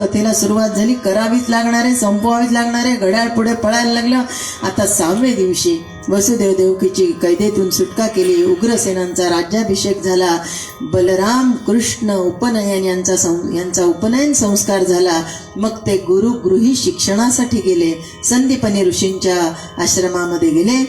कथेला सुरुवात झाली. करावीच लागणारे, संपवावीच लागणारे. घड्याळ पुढे पळायला लागलं. आता 6व्या दिवशी वसुदेव देवकीची कैदेतून सुटका केली. उग्रसेनांचा राज्याभिषेक झाला. बलराम कृष्ण उपनयन यांचा उपनयन संस्कार झाला. मग ते गुरुगृही शिक्षणासाठी गेले. संदीपनी ऋषींच्या आश्रमामध्ये गेले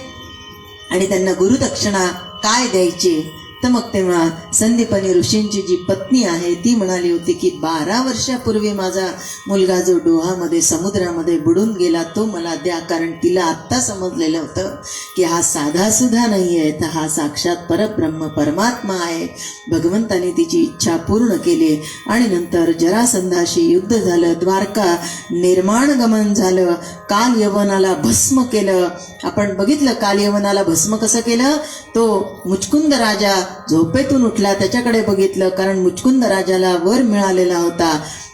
आणि त्यांना गुरुदक्षिणा काय द्यायची. तर मग तेव्हा संदीपनी ऋषींची जी पत्नी आहे ती म्हणाली होती की 12 वर्षापूर्वी माझा मुलगा जो डोहामध्ये समुद्रामध्ये बुडून गेला तो मला द्या. कारण तिला आत्ता समजलेलं होतं की हा साधा सुद्धा नाही आहे, तर हा साक्षात परब्रह्म परमात्मा आहे. भगवंताने तिची इच्छा पूर्ण केली आणि नंतर जरासंधाशी युद्ध झालं. द्वारका निर्माण गमन झालं. काल यवनाला भस्म केलं. आपण बघितलं काल यवनाला भस्म कसं केलं. तो मुचकुंद राजा झोपेतून उठला, त्याच्याकडे बघितलं कारण मुचकुंद राजाला वर मिळालेला होता.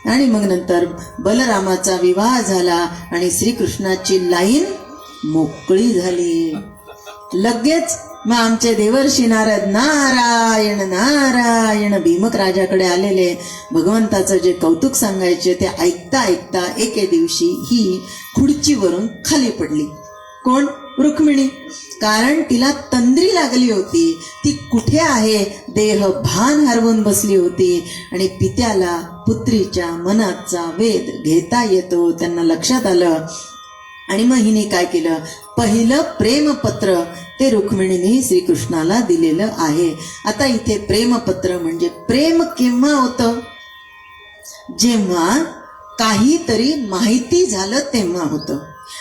आणि मग नंतर बलरामाचा विवाह झाला आणि श्रीकृष्णाची लाईन मोकळी झाली. लगेच मग आमचे देवर्षी नारद नारायण नारायण भीमक राजाकडे आलेले भगवंताचं जे कौतुक सांगायचे ते ऐकता ऐकता एके दिवशी ही खुर्चीवरून खाली पडली. कोण? रुक्मिणी. कारण तिला तंद्री लागली होती. ती कुठे आहे देह भान हरवून बसली होती आणि पित्याला पुत्रीच्या मनाचा वेध घेता येतो त्यांना लक्षात आलं. आणि मग हिने काय केलं, पहिलं प्रेमपत्र ते रुक्मिणीने श्रीकृष्णाला दिलेलं आहे. आता इथे प्रेमपत्र म्हणजे प्रेम केव्हा होतं, जेव्हा काहीतरी माहिती झालं तेव्हा होतं.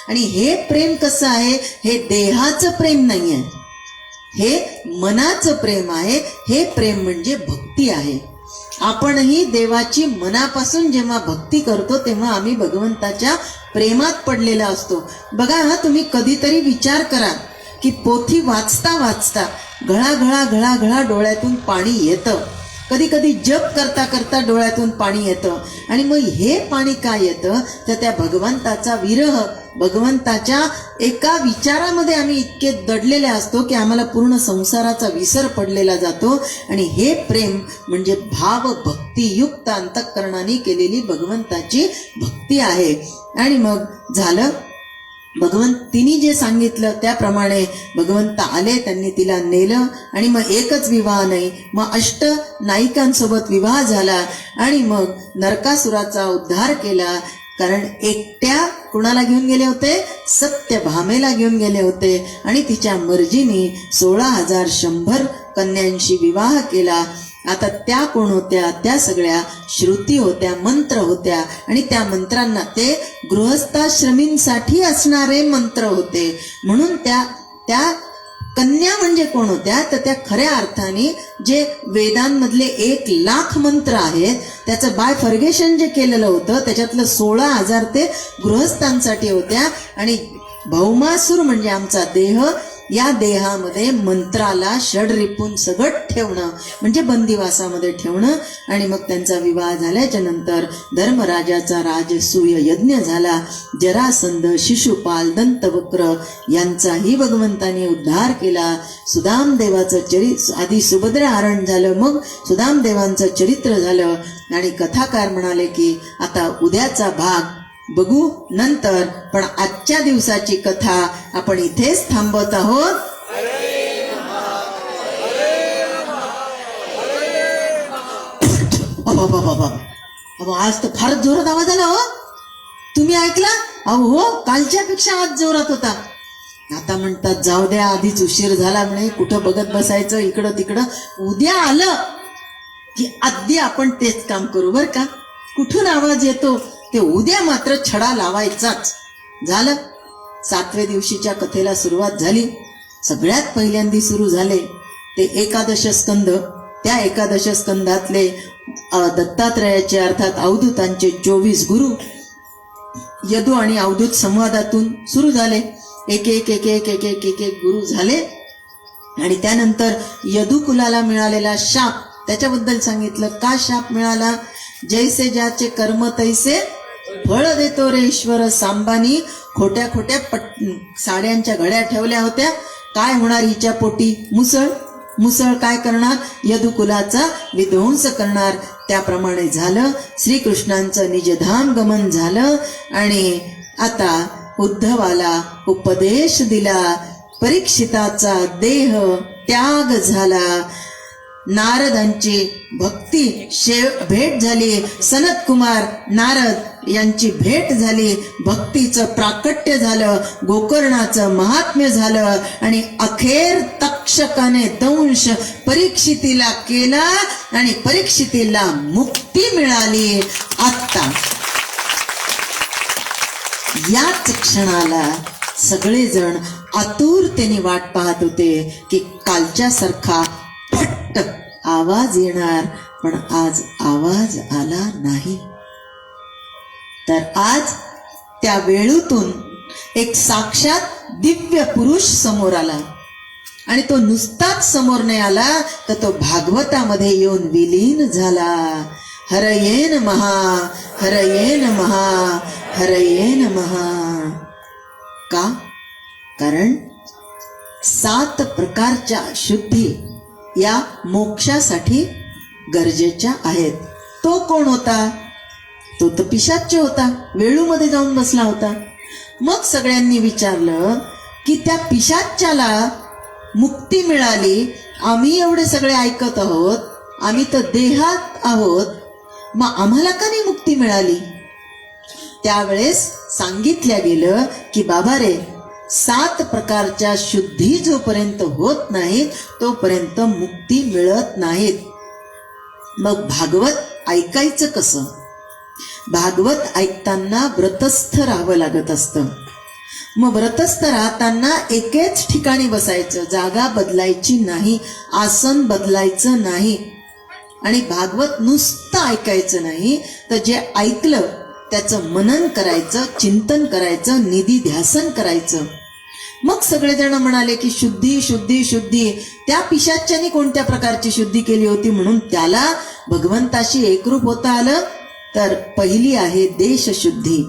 आणि हे प्रेम कसं आहे, हे देहाचं प्रेम नाही आहे, हे मनाचं प्रेम आहे. हे प्रेम म्हणजे भक्ती आहे. आपणही देवाची मनापासून जेव्हा भक्ती करतो तेव्हा आम्ही भगवंताच्या प्रेमात पडलेला असतो. बघा हा, तुम्ही कधीतरी विचार करा की पोथी वाचता वाचता घळा घळा घळा डोळ्यातून पाणी येतं. कधी कधी जप करता करता डोळ्यातून पाणी येतं. आणि मग हे पाणी काय येतं, तर त्या भगवंताचा विरह, भगवंताच्या एका विचारामध्ये आम्ही इतके दडलेले असतो की आम्हाला पूर्ण संसाराचा विसर पडलेला जातो. आणि हे प्रेम म्हणजे भाव भक्तियुक्त अंतःकरणाने केलेली भगवंताची भक्ती आहे. आणि मग झालं, भगवंतीनी जे सांगितलं त्याप्रमाणे भगवंत आले, त्यांनी तिला नेलं. आणि मग एकच विवाह नाही, मग 8 नायिकांसोबत विवाह झाला. आणि मग नरकासुराचा उद्धार केला. कारण एकट्या कुणाला घेऊन गेले होते, सत्यभामेला घेऊन गेले होते. आणि तिच्या मर्जीने 16,100 कन्यांशी विवाह केला. आता त्या कोण होत्या, त्या सगळ्या श्रुती होत्या, मंत्र होत्या. आणि त्या मंत्रांना ते गृहस्थाश्रमींसाठी असणारे मंत्र होते. म्हणून त्या कन्या म्हणजे कोण होत्या, तर त्या खऱ्या अर्थाने जे वेदांमधले 1,00,000 मंत्र आहेत त्याचं बायफर्गेशन जे केलेलं होतं त्याच्यातलं 16,000 ते गृहस्थांसाठी होत्या. आणि भौमासूर म्हणजे आमचा देह, या देहामध्ये मंत्राला षडरिपून सगळं ठेवणं म्हणजे बंदिवासामध्ये ठेवणं. आणि मग त्यांचा विवाह झाल्याच्या नंतर धर्मराजाचा राजसूय यज्ञ झाला. जरासंध, शिशुपाल, दंतवक्र यांचाही भगवंताने उद्धार केला. सुदामदेवाचं आधी सुभद्रा हरण झालं, मग सुदामदेवांचं चरित्र झालं. आणि कथाकार म्हणाले की आता उद्याचा भाग बघू नंतर, पण आजच्या दिवसाची कथा आपण इथेच थांबवत आहोत. आज तर फारच जोरात आवाज आला हो, तुम्ही ऐकला? अहो हो, कालच्या पेक्षा आज जोरात होता. आता म्हणतात जाऊ द्या, आधीच उशीर झाला म्हणे, कुठं बघत बसायचं इकडं तिकडं. उद्या आलं की आधी आपण तेच काम करू बर का. कुठून आवाज येतो ते उद्या मात्र छडा लावायचाच. झालं, 7व्या दिवशीच्या कथेला सुरुवात झाली. सगळ्यात पहिल्यांदी सुरू झाले ते 11 स्कंद. त्या 11 स्कंदातले दत्तात्रयाचे अर्थात अवधूतांचे 24 गुरु यदू आणि अवधूत संवादातून सुरू झाले. एक एक एक एक एक एक एक एक गुरु झाले. आणि त्यानंतर यदू कुलाला मिळालेला शाप त्याच्याबद्दल सांगितलं. का शाप मिळाला, जैसे ज्याचे कर्म तैसे फळ देतो रे ईश्वर. सांबानी खोट्या खोट्या साड्यांच्या घड्या ठेवल्या होत्या. काय होणार हिच्या पोटी, मुसळ. मुसळ काय करणार, यदुकुलाचा विध्वंस करणार. त्याप्रमाणे झालं. श्रीकृष्णांचं निजधाम गमन झालं आणि आता उद्धवाला उपदेश दिला. परीक्षिताचा देह त्याग झाला. नारदांची भक्ती भेट झाली. सनत कुमार नारद यांची भेट झाली. भक्तीचं प्राकट्य झालं. गोकर्णाचं महात्म्य झालं आणि अखेर तक्षकाने दंश परीक्षितीला केला आणि परीक्षितीला मुक्ती मिळाली. आत्ता याच क्षणाला सगळेजण आतुरतेने वाट पाहत होते की कालच्या सारखा फट्ट आवाज येणार, पण आज आवाज आला नाही. तर आज त्या वेळूतून एक साक्षात दिव्य पुरुष समोर आला आणि तो नुसताच समोर नाही आला तर तो भागवतामध्ये येऊन विलीन झाला. हरये नमः, हरये नमः, हरये नमः. का? कारण 7 प्रकारच्या शुद्धी या मोक्षासाठी गरजेच्या आहेत. तो कोण होता? तो तर पिशाच्य होता, वेळूमध्ये जाऊन बसला होता. मग सगळ्यांनी विचारलं की त्या पिशाच्याला मुक्ती मिळाली, आम्ही एवढे सगळे ऐकत आहोत, आम्ही तर देहात आहोत, मग आम्हाला का नाही मुक्ती मिळाली? त्यावेळेस सांगितल्या गेलं की बाबा रे, 7 प्रकारच्या शुद्धी जोपर्यंत होत नाहीत तोपर्यंत मुक्ती मिळत नाहीत. मग भागवत ऐकायचं कसं? भागवत ऐकताना व्रतस्थ राहावं लागत असतं. मग व्रतस्थ राहताना एकेच ठिकाणी बसायचं, जागा बदलायची नाही, आसन बदलायचं नाही. आणि भागवत नुसतं ऐकायचं नाही, तर जे ऐकलं त्याचं मनन करायचं, चिंतन करायचं, निधी ध्यासन करायचं. मग सगळेजण म्हणाले की शुद्धी शुद्धी शुद्धी. त्या पिशाच्यानी कोणत्या प्रकारची शुद्धी केली होती म्हणून त्याला भगवंताशी एकरूप होता आलं? तर पहिली आहे देशशुद्धी,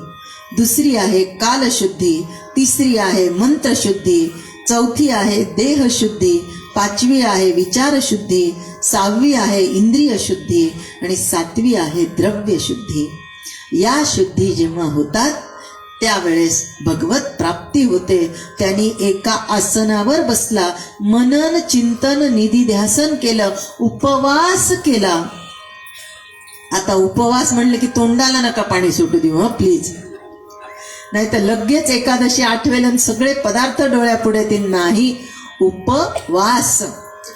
दुसरी आहे कालशुद्धी, तिसरी आहे मंत्रशुद्धी, चौथी आहे देहशुद्धी, 5वी आहे विचारशुद्धी, 6वी आहे इंद्रिय शुद्धी आणि 7वी आहे द्रव्यशुद्धी. या शुद्धी जेव्हा होतात त्यावेळेस भगवत प्राप्ती होते. त्यांनी एका आसनावर बसला, मनन चिंतन निधी ध्यासन केलं, उपवास केला. आता उपवास म्हणलं की तोंडाला नका पाणी सुटू देऊ हं प्लीज, नाही तर लगेच एकादशी आठवेल आणि सगळे पदार्थ डोळ्यापुढे ते नाही. उपवास,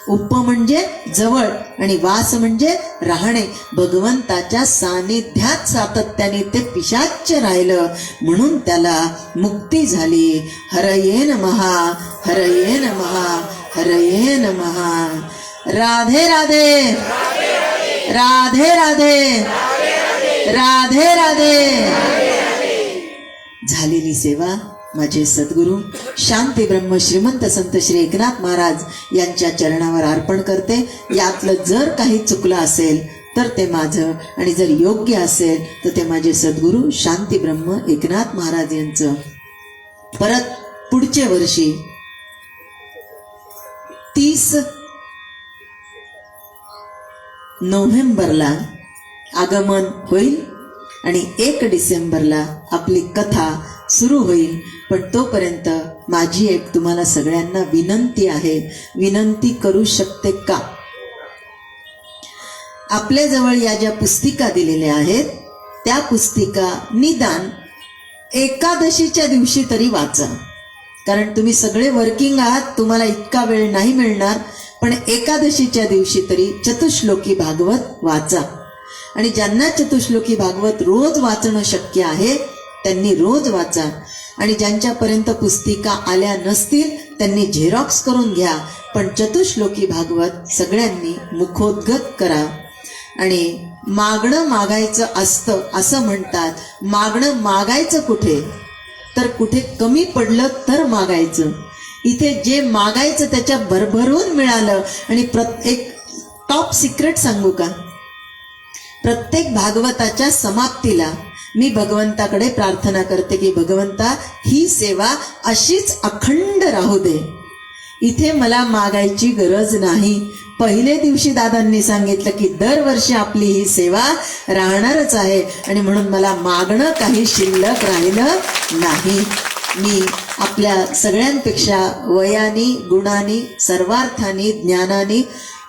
उप म्हणजे जवळ आणि वास म्हणजे राहणे. भगवंताच्या सानिध्यात सातत्याने ते पिशाच्य राहिलं म्हणून त्याला मुक्ती झाली. हरये नमः, हरये नमः, हरये नमः. राधे राधे, राधे राधे, राधे राधे. झालेली सेवा माझे सद्गुरू शांती ब्रह्म श्रीमंत संत श्री एकनाथ महाराज यांच्या चरणावर अर्पण करते. यातलं जर काही चुकलं असेल तर ते माझं, आणि जर योग्य असेल तर ते माझे सद्गुरू शांती ब्रह्म एकनाथ महाराज यांचं. परत पुढच्या वर्षी 30 नोव्हेंबरला आगमन होईल आणि 1 डिसेंबरला आपली कथा सुरू होईल. पण तोपर्यंत माझी एक तुम्हाला सगळ्यांना विनंती आहे. विनंती करू शकते का? आपल्याजवळ या ज्या पुस्तिका दिलेल्या आहेत त्या पुस्तिका निदान एकादशीच्या दिवशी तरी वाचा. कारण तुम्ही सगळे वर्किंग आहात, तुम्हाला इतका वेळ नाही मिळणार. पण एकादशीच्या दिवशी तरी चतुश्लोकी भागवत वाचा. आणि ज्यांना चतुश्लोकी भागवत रोज वाचणं शक्य आहे त्यांनी रोज वाचा. आणि ज्यांच्यापर्यंत पुस्तिका आल्या नसतील त्यांनी झेरॉक्स करून घ्या. पण चतुश्लोकी भागवत सगळ्यांनी मुखोद्गत करा. आणि मागणं मागायचं असतं असं म्हणतात. मागणं मागायचं कुठे? तर कुठे कमी पडलं तर मागायचं. इथे जे मागायचं त्याच्या भरभरून मिळालं. आणि एक टॉप सिक्रेट सांगू का? प्रत्येक भागवताच्या समाप्तीला मी भगवंताकडे प्रार्थना करते की भगवंता ही सेवा अशीच अखंड राहू दे. इथे मला मागायची गरज नाही, पहिले दिवशी दादांनी सांगितलं की दरवर्षी आपली ही सेवा राहणारच आहे आणि म्हणून मला मागणं काही शिल्लक राहिलं नाही. मी आपल्या सगळ्यांपेक्षा वयाने, गुणांनी, सर्वार्थाने, ज्ञानाने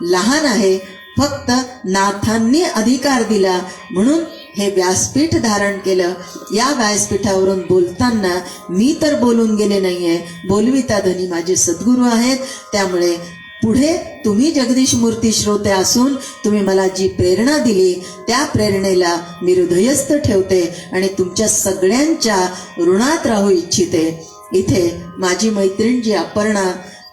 लहान आहे. फक्त नाथांनी अधिकार दिला म्हणून हे व्यासपीठ धारण केलं. या व्यासपीठावरून बोलताना मी तर बोलून गेले नाहीये, बोलविता धनी माझे सद्गुरू आहेत. त्यामुळे पुढे तुम्ही जगदीश मूर्ती श्रोते असून तुम्ही मला जी प्रेरणा दिली त्या प्रेरणेला मी हृदयस्थ ठेवते आणि तुमच्या सगळ्यांच्या ऋणात राहू इच्छिते. इथे माझी मैत्रीण जी अपर्णा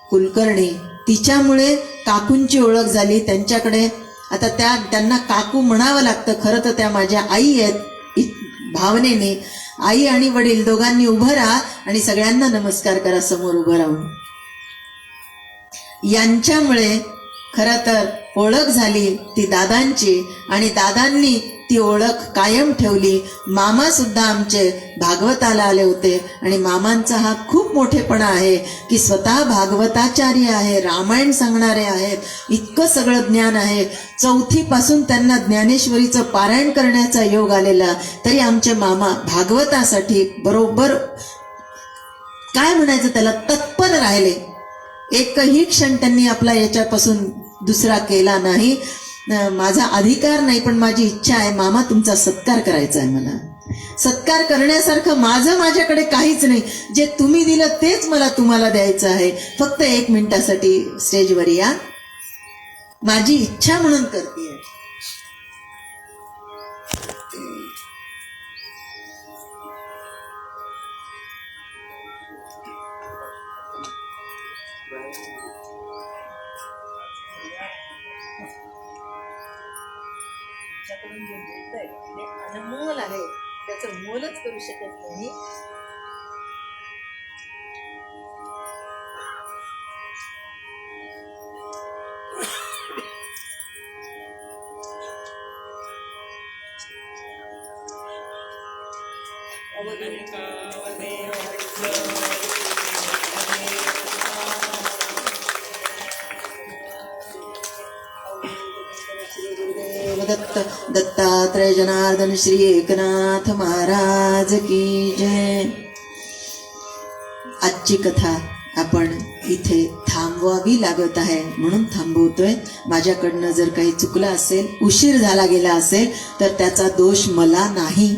कुलकर्णी, तिच्यामुळे काकूंची ओळख झाली. त्यांच्याकडे आता त्यांना काकू म्हणावं लागतं, खरं तर त्या माझ्या आई आहेत. भावनेने आई आणि वडील दोघांनी उभं राहा आणि सगळ्यांना नमस्कार करा समोर उभं राहून. यांच्यामुळे खरं तर ओळख झाली ती दादांची आणि दादांनी ती ओळख कायम ठेवली. मामा सुद्धा आमचे भागवताला आले होते आणि मामांचा हा खूप मोठेपणा आहे की स्वतः भागवताचार्य आहे, रामायण सांगणारे आहेत, इतकं सगळं ज्ञान आहे. 4थी पासून त्यांना ज्ञानेश्वरीचं पारायण करण्याचा योग आलेला, तरी आमचे मामा भागवतासाठी बरोबर काय म्हणायचं त्याला तत्पर राहिले. एकही क्षण त्यांनी आपला याच्यापासून दुसरा केला नाही. माझा अधिकार नाही पण माझी इच्छा आहे, मामा तुमचा सत्कार करायचा आहे. मला सत्कार करण्यासारखं माझ्याकडे काहीच नाही. जे तुम्ही दिलं तेच मला तुम्हाला द्यायचं आहे. फक्त 1 मिनिटासाठी स्टेजवर या, माझी इच्छा म्हणून करते. अनमोल आहे, त्याचं मोलच करू शकत नाही. दत्तात्रय जनार्दन श्री एकनाथ महाराज की जय. आजची कथा आपण इथे थांबवावी लागत आहे म्हणून थांबवतोय. माझ्याकडनं जर काही चुकलं असेल, उशीर झाला गेला असेल तर त्याचा दोष मला नाही.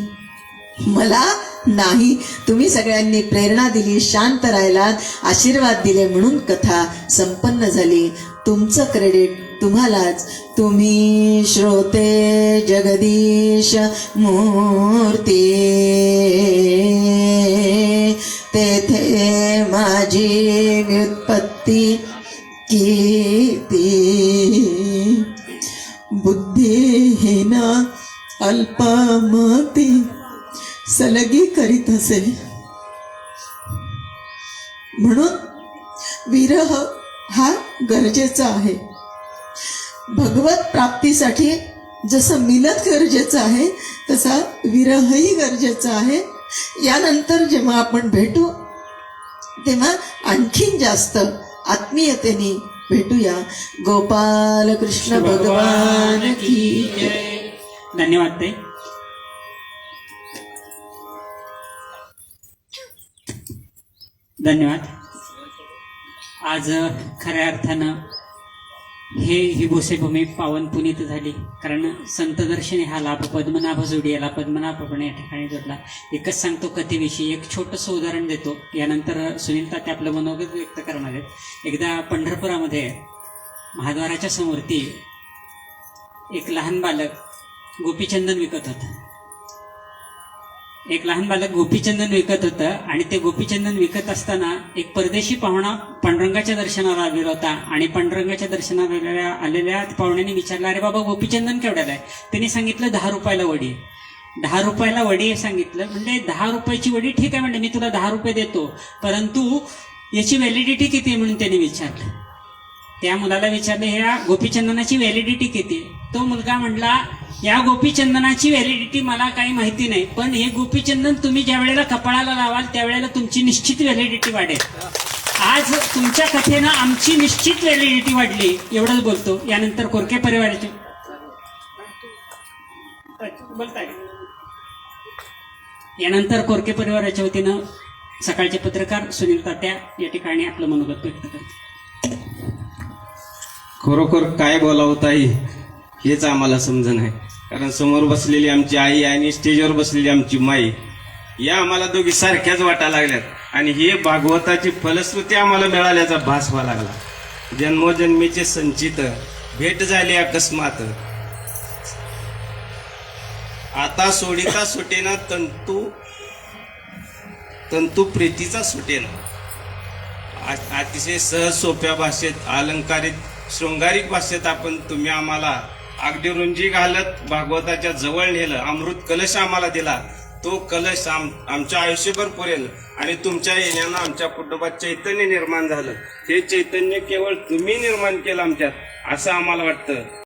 तुम्ही सगळ्यांनी प्रेरणा दिली, शांत राहिलात, आशीर्वाद दिले म्हणून कथा संपन्न झाली. तुमचं क्रेडिट तुम्हालाच. तुम्ही श्रोते जगदीश मूर्ती, तेथे माझी व्युत्पत्ती कीर्ती. बुद्धिहीन अल्पमती सलगी करीत असे. म्हणून विरह हा गरजेचा आहे. भगवत प्राप्तीसाठी जसं मिलन गरजेचं आहे तसा विरहही गरजेचा आहे. यानंतर जेव्हा आपण भेटू तेव्हा आणखीन जास्त आत्मीयतेने भेटूया. गोपाल कृष्ण भगवान की जय. धन्यवाद ताई. धन्यवाद. आज खऱ्या अर्थानं ही भूमी पावन पुनीत झाली, कारण संत दर्शनी हा लाभ पद्मनाभ जोडी याला पद्मनाभपणे या ठिकाणी जोडला. एकच सांगतो कथेविषयी, एक छोटंसं उदाहरण देतो. यानंतर सुनील तात्या आपलं मनोगत व्यक्त करणार आहेत. एकदा पंढरपुरामध्ये महाद्वाराच्या समोरती एक लहान बालक गोपीचंदन विकत होतं. आणि ते गोपीचंदन विकत असताना एक परदेशी पाहुणा पांडुरंगाच्या दर्शनाला आलेला होता. आणि पांडुरंगाच्या दर्शनाला आलेल्या पाहुण्याने विचारलं, अरे बाबा गोपीचंदन केवढ्याला आहे? त्यांनी सांगितलं 10 रुपयाला वडी. 10 रुपयाला वडी सांगितलं. म्हणजे 10 रुपयाची वडी ठीक आहे म्हणजे मी तुला 10 रुपये देतो, परंतु याची व्हॅलिडिटी किती आहे म्हणून त्यांनी विचारलं. त्या मुलाला विचारलं, ह्या गोपीचंदनाची व्हॅलिडिटी किती? तो मुलगा म्हटला, या गोपीचंदनाची व्हॅलिडिटी मला काही माहिती नाही, पण हे गोपीचंदन तुम्ही ज्या वेळेला कपाळाला लावाल त्यावेळेला तुमची निश्चित व्हॅलिडिटी वाढेल. आज तुमच्या कथेनं आमची निश्चित व्हॅलिडिटी वाढली, एवढंच बोलतो. यानंतर कोरके परिवाराचे बोलताय. यानंतर कोरके परिवाराच्या वतीनं सकाळचे पत्रकार सुनील तात्या या ठिकाणी आपलं मनोगत व्यक्त करतात. खरोखर काय बोलावं ताई हेच आम्हाला समजत नाही. कारण समोर बसलेली आमची आई आणि स्टेजवर बसलेली आमची माई या आम्हाला दोघी सारख्याच वाटायला लागल्यात. आणि हे भागवताची फलश्रुती आम्हाला मिळाल्याचा भास व्हायला लागला. जन्मोजन्मीचे संचित भेट झाली अकस्मात, आता सोडिता सुटेना तंतू तंतू प्रीतीचा सुटेना. अतिशय सहज सोप्या भाषेत, अलंकारित शृंगारिक भाषेत तुम्ही आम्हाला अगदी रुंजी घालत भागवताच्या जवळ नेलं. अमृत कलश आम्हाला दिला. तो कलश आमच्या आयुष्यभर पुरेल. आणि तुमच्या येण्यानं आमच्या कुटुंबात चैतन्य निर्माण झालं. हे चैतन्य केवळ तुम्ही निर्माण केलं आमच्यात असं आम्हाला वाटतं.